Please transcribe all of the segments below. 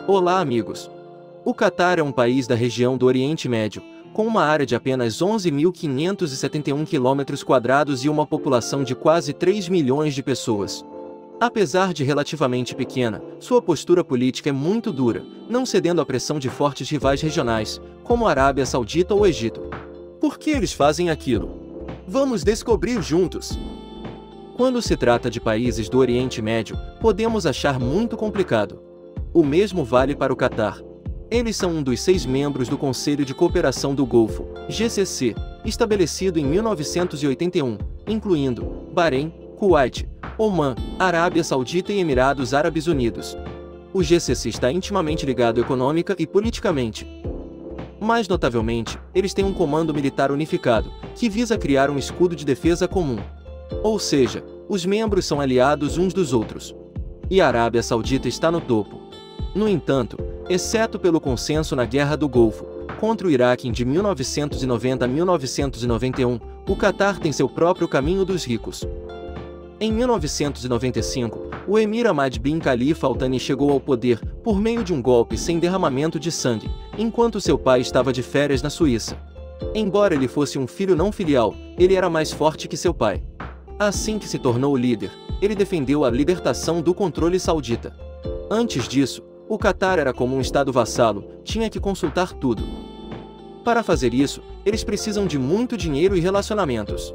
Olá, amigos! O Catar é um país da região do Oriente Médio, com uma área de apenas 11.571 km² e uma população de quase 3 milhões de pessoas. Apesar de relativamente pequena, sua postura política é muito dura, não cedendo à pressão de fortes rivais regionais, como a Arábia Saudita ou Egito. Por que eles fazem aquilo? Vamos descobrir juntos! Quando se trata de países do Oriente Médio, podemos achar muito complicado. O mesmo vale para o Catar. Eles são um dos 6 membros do Conselho de Cooperação do Golfo, GCC, estabelecido em 1981, incluindo Bahrein, Kuwait, Omã, Arábia Saudita e Emirados Árabes Unidos. O GCC está intimamente ligado econômica e politicamente. Mais notavelmente, eles têm um comando militar unificado, que visa criar um escudo de defesa comum. Ou seja, os membros são aliados uns dos outros. E a Arábia Saudita está no topo. No entanto, exceto pelo consenso na Guerra do Golfo, contra o Iraque de 1990 a 1991, o Catar tem seu próprio caminho dos ricos. Em 1995, o emir Hamad bin Khalifa Al Thani chegou ao poder por meio de um golpe sem derramamento de sangue, enquanto seu pai estava de férias na Suíça. Embora ele fosse um filho não filial, ele era mais forte que seu pai. Assim que se tornou líder, ele defendeu a libertação do controle saudita. Antes disso, o Catar era como um estado vassalo, tinha que consultar tudo. Para fazer isso, eles precisam de muito dinheiro e relacionamentos.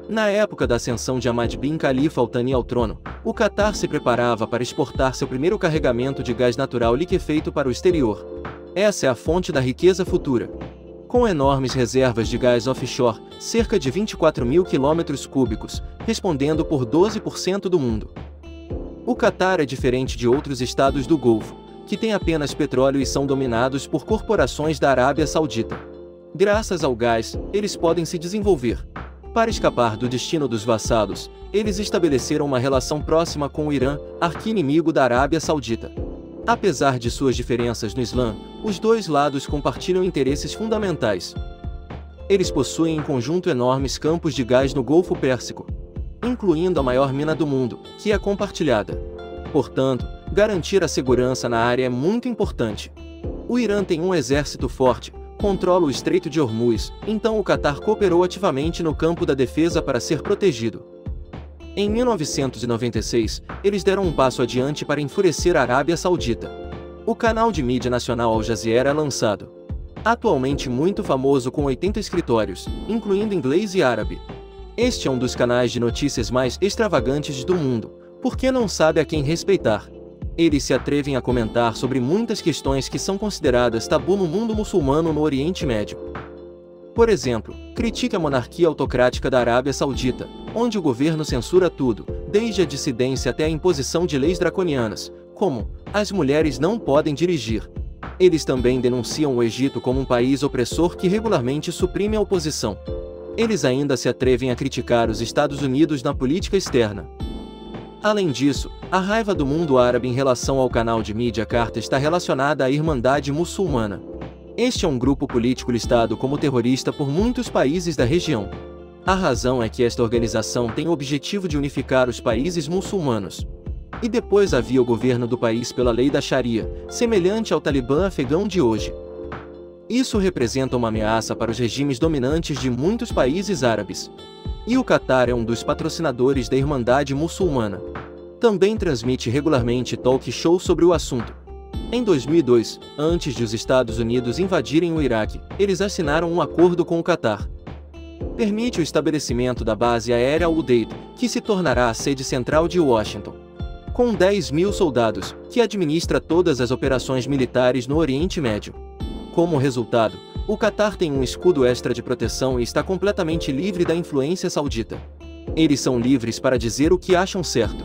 Na época da ascensão de Hamad bin Khalifa Al Thani ao trono, o Catar se preparava para exportar seu primeiro carregamento de gás natural liquefeito para o exterior. Essa é a fonte da riqueza futura. Com enormes reservas de gás offshore, cerca de 24.000 km³, respondendo por 12% do mundo. O Catar é diferente de outros estados do Golfo, que têm apenas petróleo e são dominados por corporações da Arábia Saudita. Graças ao gás, eles podem se desenvolver. Para escapar do destino dos vassalos, eles estabeleceram uma relação próxima com o Irã, arqui-inimigo da Arábia Saudita. Apesar de suas diferenças no Islã, os dois lados compartilham interesses fundamentais. Eles possuem em conjunto enormes campos de gás no Golfo Pérsico, incluindo a maior mina do mundo, que é compartilhada. Portanto, garantir a segurança na área é muito importante. O Irã tem um exército forte, controla o Estreito de Hormuz, então o Catar cooperou ativamente no campo da defesa para ser protegido. Em 1996, eles deram um passo adiante para enfurecer a Arábia Saudita. O canal de mídia nacional Al Jazeera é lançado. Atualmente muito famoso com 80 escritórios, incluindo inglês e árabe. Este é um dos canais de notícias mais extravagantes do mundo, porque não sabe a quem respeitar. Eles se atrevem a comentar sobre muitas questões que são consideradas tabu no mundo muçulmano no Oriente Médio. Por exemplo, critique a monarquia autocrática da Arábia Saudita, onde o governo censura tudo, desde a dissidência até a imposição de leis draconianas, como as mulheres não podem dirigir. Eles também denunciam o Egito como um país opressor que regularmente suprime a oposição. Eles ainda se atrevem a criticar os Estados Unidos na política externa. Além disso, a raiva do mundo árabe em relação ao canal de mídia Carta está relacionada à Irmandade Muçulmana. Este é um grupo político listado como terrorista por muitos países da região. A razão é que esta organização tem o objetivo de unificar os países muçulmanos. E depois havia o governo do país pela lei da Sharia, semelhante ao Talibã afegão de hoje. Isso representa uma ameaça para os regimes dominantes de muitos países árabes. E o Catar é um dos patrocinadores da Irmandade Muçulmana. Também transmite regularmente talk shows sobre o assunto. Em 2002, antes de os Estados Unidos invadirem o Iraque, eles assinaram um acordo com o Catar. Permite o estabelecimento da base aérea Al-Udeid, que se tornará a sede central de Washington. Com 10.000 soldados, que administra todas as operações militares no Oriente Médio. Como resultado, o Catar tem um escudo extra de proteção e está completamente livre da influência saudita. Eles são livres para dizer o que acham certo.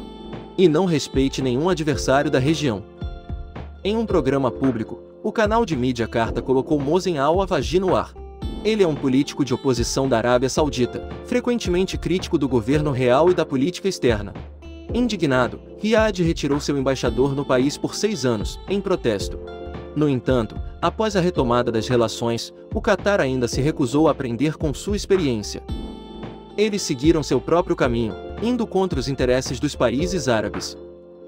E não respeite nenhum adversário da região. Em um programa público, o canal de mídia Carta colocou Mohsen Al-Awagi no ar. Ele é um político de oposição da Arábia Saudita, frequentemente crítico do governo real e da política externa. Indignado, Riad retirou seu embaixador no país por 6 anos, em protesto. No entanto, após a retomada das relações, o Catar ainda se recusou a aprender com sua experiência. Eles seguiram seu próprio caminho, indo contra os interesses dos países árabes.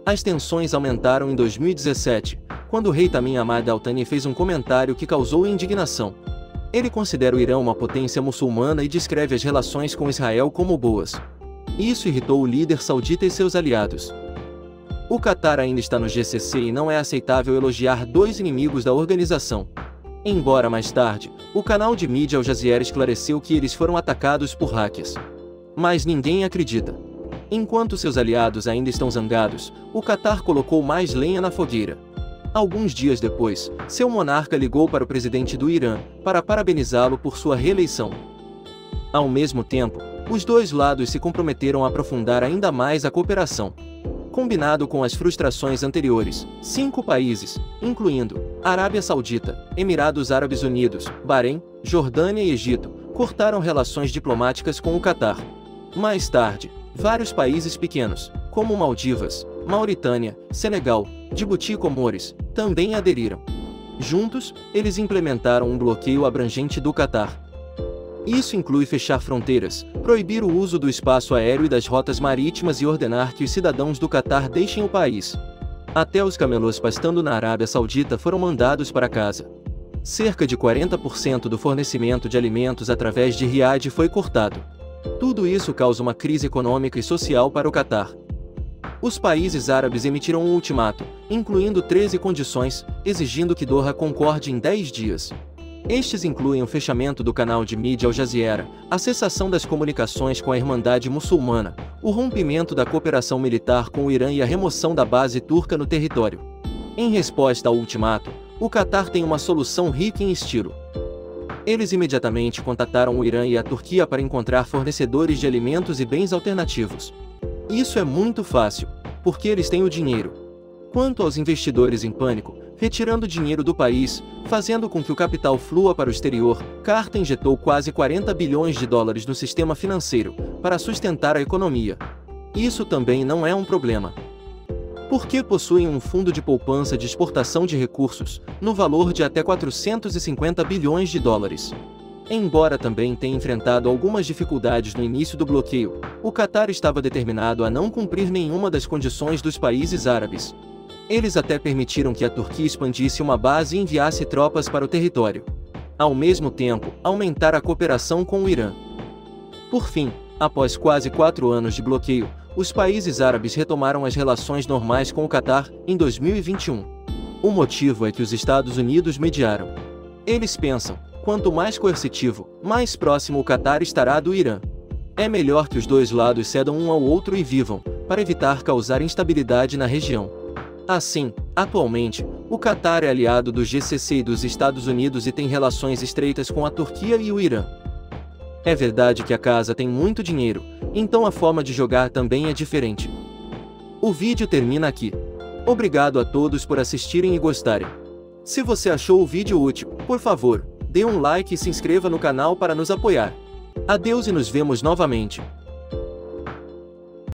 As tensões aumentaram em 2017, quando o rei Tamim Ahmad Al-Thani fez um comentário que causou indignação. Ele considera o Irã uma potência muçulmana e descreve as relações com Israel como boas. Isso irritou o líder saudita e seus aliados. O Catar ainda está no GCC e não é aceitável elogiar dois inimigos da organização. Embora mais tarde, o canal de mídia Al Jazeera esclareceu que eles foram atacados por hackers. Mas ninguém acredita. Enquanto seus aliados ainda estão zangados, o Catar colocou mais lenha na fogueira. Alguns dias depois, seu monarca ligou para o presidente do Irã, para parabenizá-lo por sua reeleição. Ao mesmo tempo, os dois lados se comprometeram a aprofundar ainda mais a cooperação. Combinado com as frustrações anteriores, 5 países, incluindo Arábia Saudita, Emirados Árabes Unidos, Bahrein, Jordânia e Egito, cortaram relações diplomáticas com o Catar. Mais tarde, vários países pequenos, como Maldivas, Mauritânia, Senegal, Djibouti e Comores, também aderiram. Juntos, eles implementaram um bloqueio abrangente do Catar. Isso inclui fechar fronteiras, proibir o uso do espaço aéreo e das rotas marítimas e ordenar que os cidadãos do Catar deixem o país. Até os camelôs pastando na Arábia Saudita foram mandados para casa. Cerca de 40% do fornecimento de alimentos através de Riad foi cortado. Tudo isso causa uma crise econômica e social para o Catar. Os países árabes emitiram um ultimato, incluindo 13 condições, exigindo que Doha concorde em 10 dias. Estes incluem o fechamento do canal de mídia Al Jazeera, a cessação das comunicações com a Irmandade Muçulmana, o rompimento da cooperação militar com o Irã e a remoção da base turca no território. Em resposta ao ultimato, o Catar tem uma solução rica em estilo. Eles imediatamente contataram o Irã e a Turquia para encontrar fornecedores de alimentos e bens alternativos. Isso é muito fácil, porque eles têm o dinheiro. Quanto aos investidores em pânico, retirando dinheiro do país, fazendo com que o capital flua para o exterior, Carter injetou quase 40 bilhões de dólares no sistema financeiro, para sustentar a economia. Isso também não é um problema. Porque possuem um fundo de poupança de exportação de recursos, no valor de até 450 bilhões de dólares. Embora também tenha enfrentado algumas dificuldades no início do bloqueio, o Catar estava determinado a não cumprir nenhuma das condições dos países árabes. Eles até permitiram que a Turquia expandisse uma base e enviasse tropas para o território. Ao mesmo tempo, aumentar a cooperação com o Irã. Por fim, após quase 4 anos de bloqueio, os países árabes retomaram as relações normais com o Catar, em 2021. O motivo é que os Estados Unidos mediaram. Eles pensam, quanto mais coercitivo, mais próximo o Catar estará do Irã. É melhor que os dois lados cedam um ao outro e vivam, para evitar causar instabilidade na região. Assim, atualmente, o Catar é aliado do GCC e dos Estados Unidos e tem relações estreitas com a Turquia e o Irã. É verdade que a casa tem muito dinheiro, então a forma de jogar também é diferente. O vídeo termina aqui. Obrigado a todos por assistirem e gostarem. Se você achou o vídeo útil, por favor, dê um like e se inscreva no canal para nos apoiar. Adeus e nos vemos novamente.